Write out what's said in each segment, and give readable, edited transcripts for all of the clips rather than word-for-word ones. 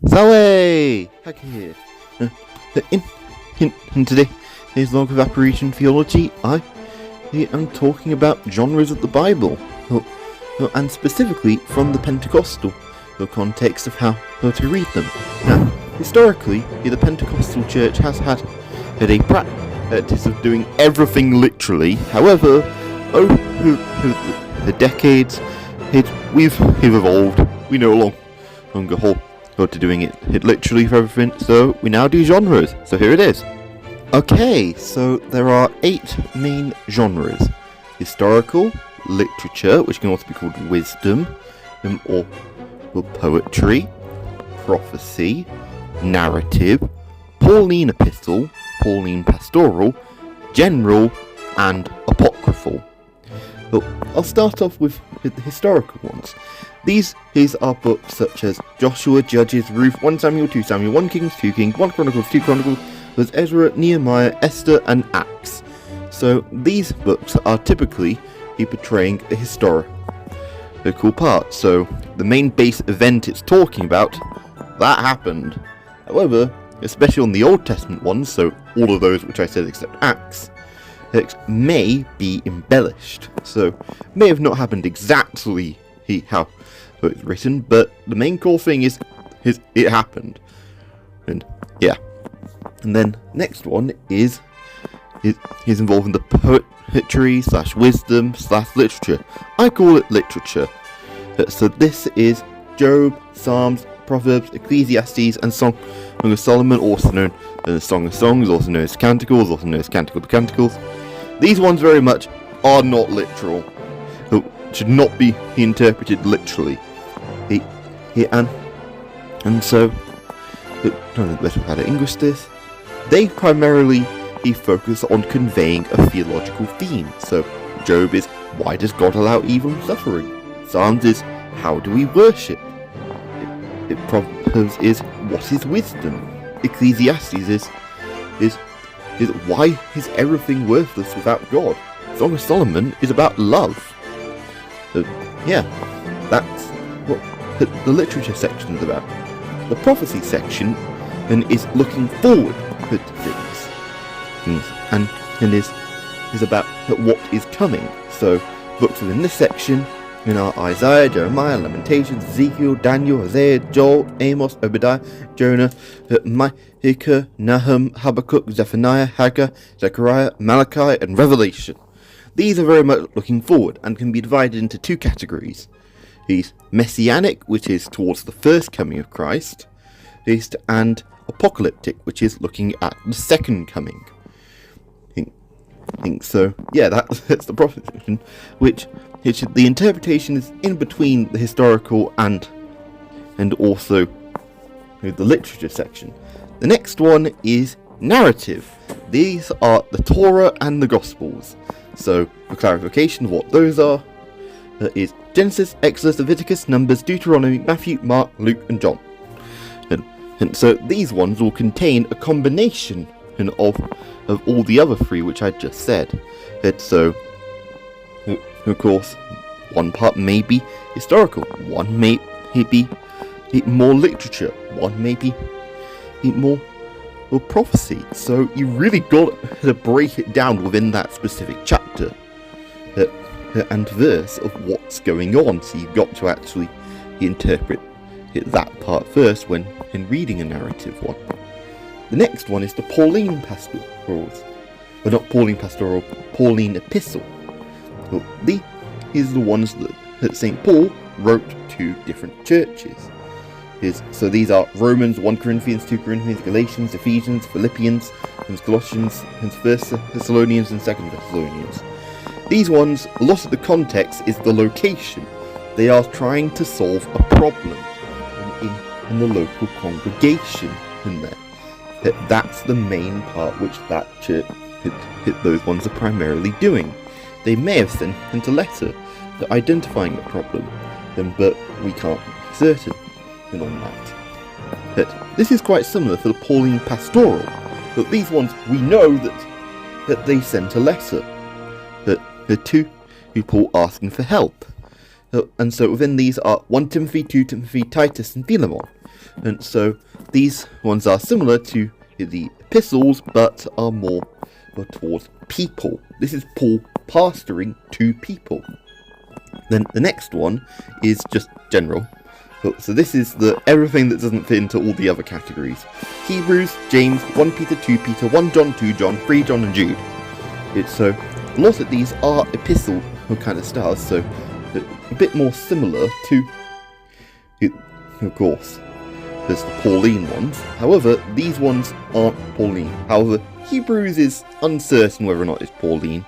Zoe! Hack here. In today's log of Apireachan theology, I am talking about genres of the Bible, and specifically from the Pentecostal context of how to read them. Now, historically, the Pentecostal church has had a practice of doing everything literally. However, over the decades, we've evolved. We no longer hold to doing it literally for everything, so we now do genres. So here it is. Okay, so there are 8 main genres: historical, literature, which can also be called wisdom, or poetry, prophecy, narrative, Pauline epistle, Pauline pastoral, genrael, and apocraphal. But I'll start off with the historical ones. These are books such as Joshua, Judges, Ruth, 1 Samuel, 2 Samuel, 1 Kings, 2 Kings, 1 Chronicles, 2 Chronicles, there's Ezra, Nehemiah, Esther, and Acts. So these books are typically portraying a historical part. So the main base event it's talking about, that happened. However, especially on the Old Testament ones, so all of those which I said except Acts, may be embellished. So may have not happened exactly how it's written, but the main core thing is it happened. And yeah. And then next one is involving the poetry / wisdom / literature. I call it literature. So this is Job, Psalms, Proverbs, Ecclesiastes, and Song of Solomon, also known as Song of Songs, also known as Canticles, also known as Canticle of Canticles. These ones very much are not literal. Should not be interpreted literally. And so, I don't know better how to English this. They primarily focus on conveying a theological theme. So, Job is, why does God allow evil and suffering? Psalms is, how do we worship? Proverbs is, what is wisdom? Ecclesiastes is why is everything worthless without God? Song of Solomon is about love. So, yeah, that's what the literature section is about. The prophecy section is looking forward to things, and is about what is coming. So books within this section are Isaiah, Jeremiah, Lamentations, Ezekiel, Daniel, Hosea, Joel, Amos, Obadiah, Jonah, Micah, Nahum, Habakkuk, Zephaniah, Haggai, Zechariah, Malachi, and Revelation. These are very much looking forward and can be divided into 2 categories. These messianic, which is towards the first coming of Christ, and apocalyptic, which is looking at the second coming. So yeah, that's the prophecy, which the interpretation is in between the historical and also the literature section. The next one is narrative. These are the Torah and the Gospels. So for clarification of what those are, is Genesis, Exodus, Leviticus, Numbers, Deuteronomy, Matthew, Mark, Luke, and John. And so these ones will contain a combination of all the other 3 which I just said. So, of course, one part may be historical, one may be more literature, one may be more prophecy. So you really got to break it down within that specific chapter and verse of what's going on. So you've got to actually interpret that part first when reading a narrative one. The next one is the Pauline pastorals. Well, not Pauline pastoral, Pauline epistle. Well, these are the ones that St. Paul wrote to different churches. So these are Romans, 1 Corinthians, 2 Corinthians, Galatians, Ephesians, Philippians, and Colossians, and 1 Thessalonians and 2 Thessalonians. These ones, a lot of the context is the location. They are trying to solve a problem in the local congregation in there. That's the main part which that church, those ones are primarily doing. They may have sent a letter identifying the problem, but we can't be certain on that. But this is quite similar to the Pauline pastoral, but these ones we know that they sent a letter to Paul asking for help. And so within these are 1 Timothy, 2 Timothy, Titus, and Philemon. And so these ones are similar to the epistles, but are more towards people. This is Paul pastoring to people. Then the next one is just general. So this is everything that doesn't fit into all the other categories. Hebrews, James, 1 Peter, 2 Peter, 1 John, 2 John, 3 John, and Jude. So a lot of these are epistle kind of styles, so a bit more similar to, of course, there's the Pauline ones. However, these ones aren't Pauline. However, Hebrews is uncertain whether or not it's Pauline.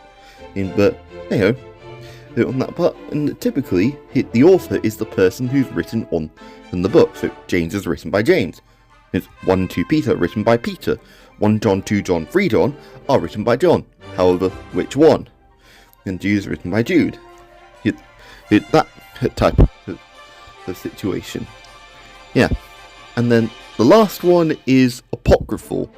But, hey-ho, on that part, and typically, the author is the person who's written on the book. So, James is written by James. It's 1 and 2 Peter written by Peter. 1 John, 2 John, 3 John are written by John. However, which one? And Jude is written by Jude. That type of situation. Yeah. And then the last one is apocraphal.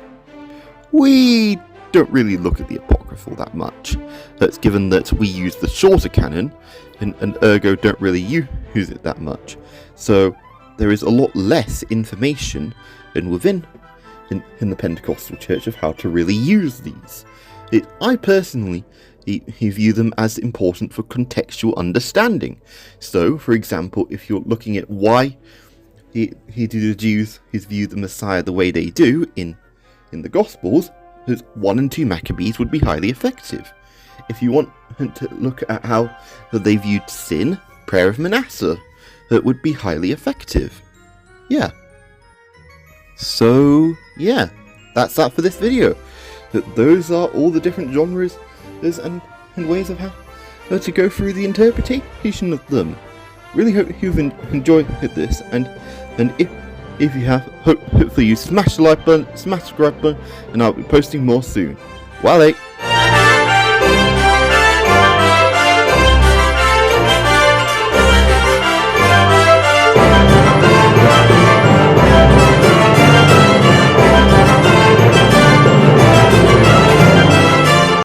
We don't really look at the apocraphal that much. That's given that we use the shorter canon, and ergo don't really use it that much. So there is a lot less information within the Pentecostal Church of how to really use these. I personally view them as important for contextual understanding. So, for example, if you're looking at why the Jews view the Messiah the way they do in the Gospels, 1 and 2 Maccabees would be highly effective. If you want to look at how they viewed sin, Prayer of Manasseh, that would be highly effective. Yeah. So, yeah, that's that for this video. Those are all the different genres and ways of how to go through the interpretation of them. Really hope you've enjoyed this, and if you have, hopefully you smash the like button, smash the subscribe button, and I'll be posting more soon. Wale!